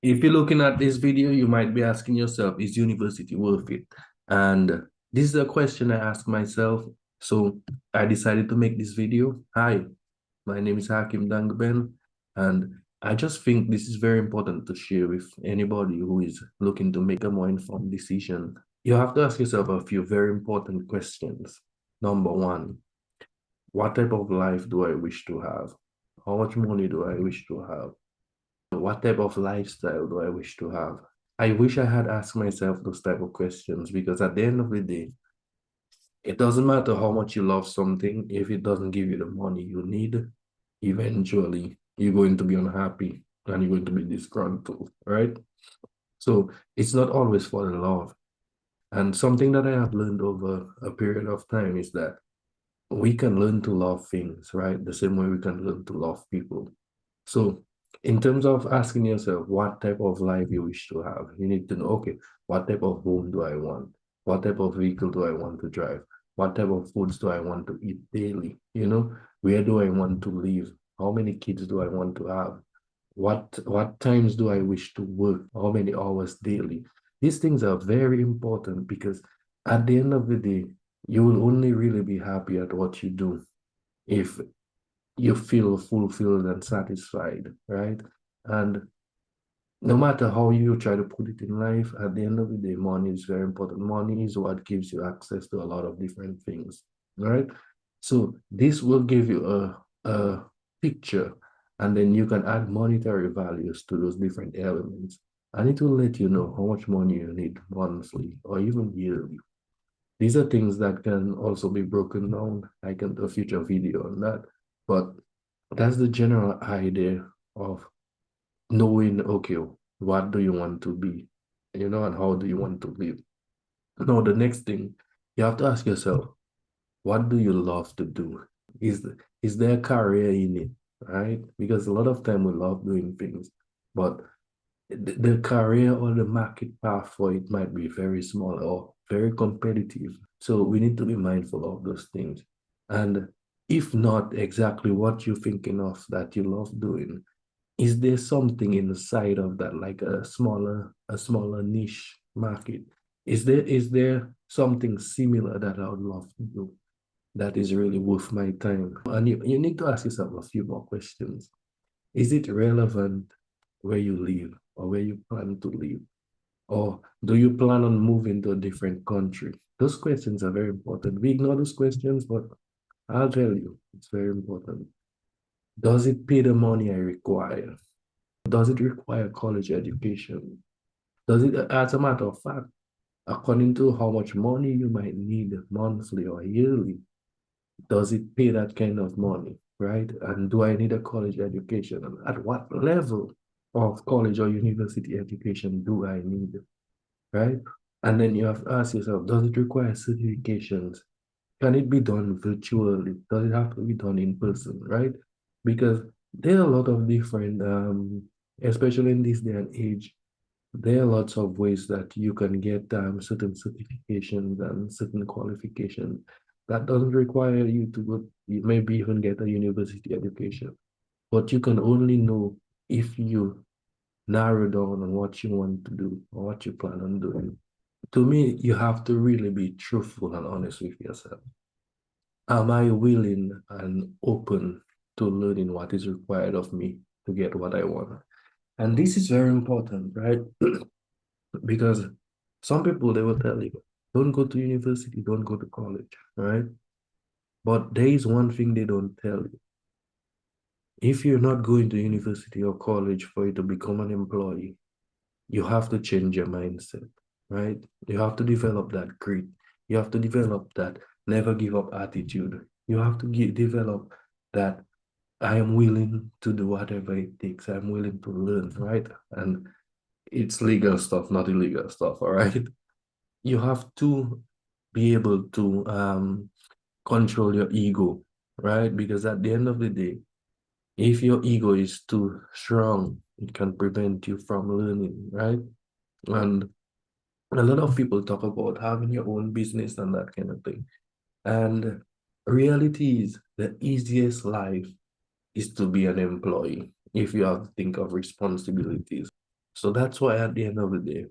If you're looking at this video, you might be asking yourself, is university worth it? And this is a question I ask myself. So I decided to make this video. Hi, my name is Hakim Dangben, and I just think this is very important to share with anybody who is looking to make a more informed decision. You have to ask yourself a few very important questions. Number one, what type of life do I wish to have? How much money do I wish to have? What type of lifestyle do I wish to have? I wish I had asked myself those type of questions because at the end of the day, it doesn't matter how much you love something, if it doesn't give you the money you need, eventually you're going to be unhappy and you're going to be disgruntled, right? So it's not always for the love. And something that I have learned over a period of time is that we can learn to love things, right? The same way we can learn to love people. So, in terms of asking yourself what type of life you wish to have, you need to know, okay, what type of home do I want? What type of vehicle do I want to drive? What type of foods do I want to eat daily? Where do I want to live? How many kids do I want to have? What times do I wish to work? How many hours daily? These things are very important because at the end of the day, you will only really be happy at what you do if you feel fulfilled and satisfied, right? And no matter how you try to put it in life, at the end of the day, money is very important. Money is what gives you access to a lot of different things, right? So this will give you a picture, and then you can add monetary values to those different elements. And it will let you know how much money you need monthly or even yearly. These are things that can also be broken down. I can do a future video on that. But that's the general idea of knowing, okay, what do you want to be, and how do you want to live. Now, the next thing, you have to ask yourself, what do you love to do? Is there a career in it, right? Because a lot of time we love doing things, but the career or the market path for it might be very small or very competitive. So we need to be mindful of those things. And if not exactly what you're thinking of that you love doing, is there something inside of that, like a smaller niche market? Is there something similar that I would love to do that is really worth my time? And you need to ask yourself a few more questions. Is it relevant where you live or where you plan to live? Or do you plan on moving to a different country? Those questions are very important. We ignore those questions, but I'll tell you, it's very important. Does it pay the money I require? Does it require college education? Does it, as a matter of fact, according to how much money you might need monthly or yearly, does it pay that kind of money, right? And do I need a college education? And at what level of college or university education do I need, right? And then you have to ask yourself, does it require certifications? Can it be done virtually? Does it have to be done in person, right? Because there are a lot of different, especially in this day and age, there are lots of ways that you can get certain certifications and certain qualifications that doesn't require you to go, you maybe even get a university education. But you can only know if you narrow down on what you want to do or what you plan on doing. To me, you have to really be truthful and honest with yourself. Am I willing and open to learning what is required of me to get what I want? And this is very important, right? Because some people they will tell you, don't go to university, don't go to college, right? But there is one thing they don't tell you. If you're not going to university or college for you to become an employee, you have to change your mindset, right? You have to develop that grit. You have to develop that never give up attitude. You have to develop that I am willing to do whatever it takes. I'm willing to learn, right? And it's legal stuff, not illegal stuff, all right? You have to be able to control your ego, right? Because at the end of the day, if your ego is too strong, it can prevent you from learning, right? And a lot of people talk about having your own business and that kind of thing. And reality is the easiest life is to be an employee if you have to think of responsibilities. So that's why at the end of the day,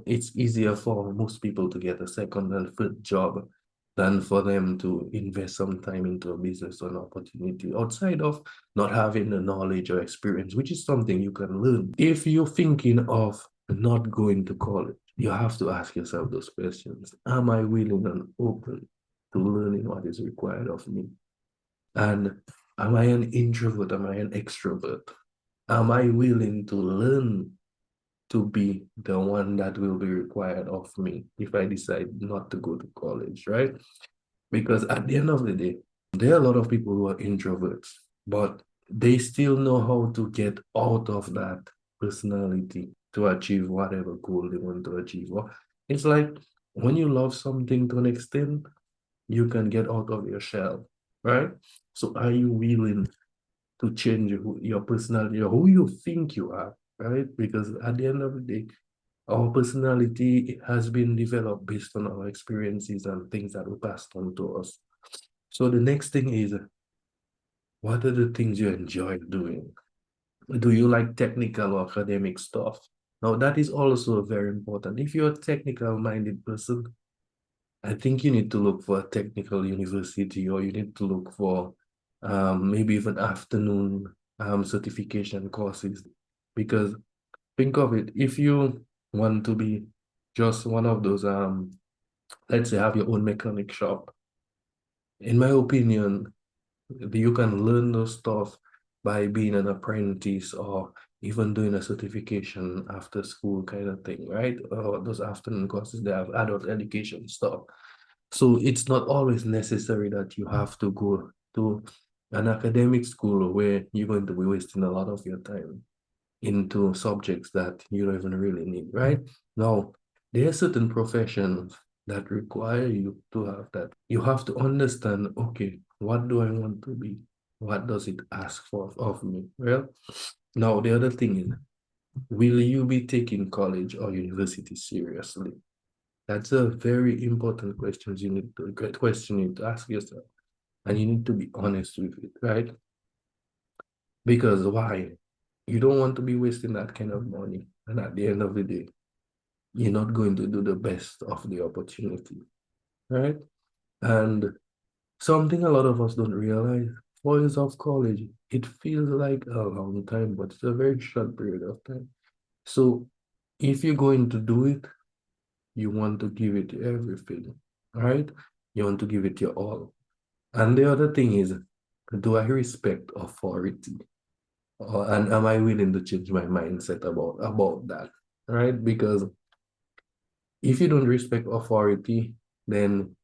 it's easier for most people to get a second and third job than for them to invest some time into a business or an opportunity outside of not having the knowledge or experience, which is something you can learn. If you're thinking of not going to college, you have to ask yourself those questions. Am I willing and open to learning what is required of me? And am I an introvert? Am I an extrovert? Am I willing to learn to be the one that will be required of me if I decide not to go to college, right? Because at the end of the day, there are a lot of people who are introverts, but they still know how to get out of that personality to achieve whatever goal they want to achieve. Or it's like when you love something to an extent, you can get out of your shell, right? So are you willing to change your personality or who you think you are, right? Because at the end of the day, our personality has been developed based on our experiences and things that were passed on to us. So the next thing is, what are the things you enjoy doing? Do you like technical or academic stuff? Now, that is also very important. If you're a technical minded person, I think you need to look for a technical university or you need to look for maybe even afternoon certification courses. Because think of it, if you want to be just one of those, let's say, have your own mechanic shop, in my opinion, you can learn those stuff by being an apprentice or even doing a certification after school kind of thing, right? Or those afternoon courses, they have adult education stuff. So it's not always necessary that you have to go to an academic school where you're going to be wasting a lot of your time into subjects that you don't even really need, right? Now, there are certain professions that require you to have that. You have to understand, okay, what do I want to be? What does it ask for of me? Well, now the other thing is, will you be taking college or university seriously? That's a very important question you need to ask yourself, and you need to be honest with it, right? Because why? You don't want to be wasting that kind of money, and at the end of the day, you're not going to do the best of the opportunity, right? And something a lot of us don't realize, 4 years of college, it feels like a long time, but it's a very short period of time. So if you're going to do it, you want to give it everything, right? You want to give it your all. And the other thing is, do I respect authority? And am I willing to change my mindset about that? Right? Because if you don't respect authority, then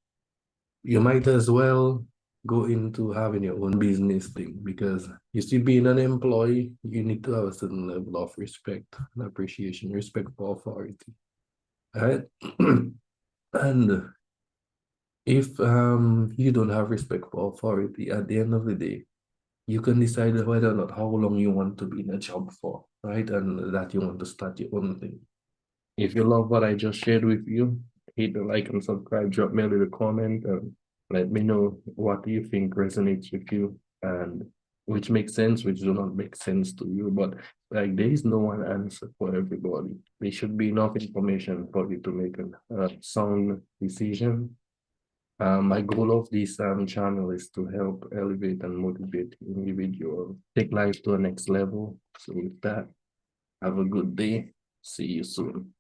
you might as well go into having your own business thing because you see, being an employee, you need to have a certain level of respect and appreciation, respect for authority. Right? And if you don't have respect for authority, at the end of the day, you can decide whether or not how long you want to be in a job for, right? And that you want to start your own thing. If you love what I just shared with you, hit the like and subscribe, drop me a little comment, and let me know what you think resonates with you and which makes sense, which do not make sense to you. But like there is no one answer for everybody. There should be enough information for you to make a sound decision. My goal of this channel is to help elevate and motivate individuals, take life to a next level. So with that, have a good day. See you soon.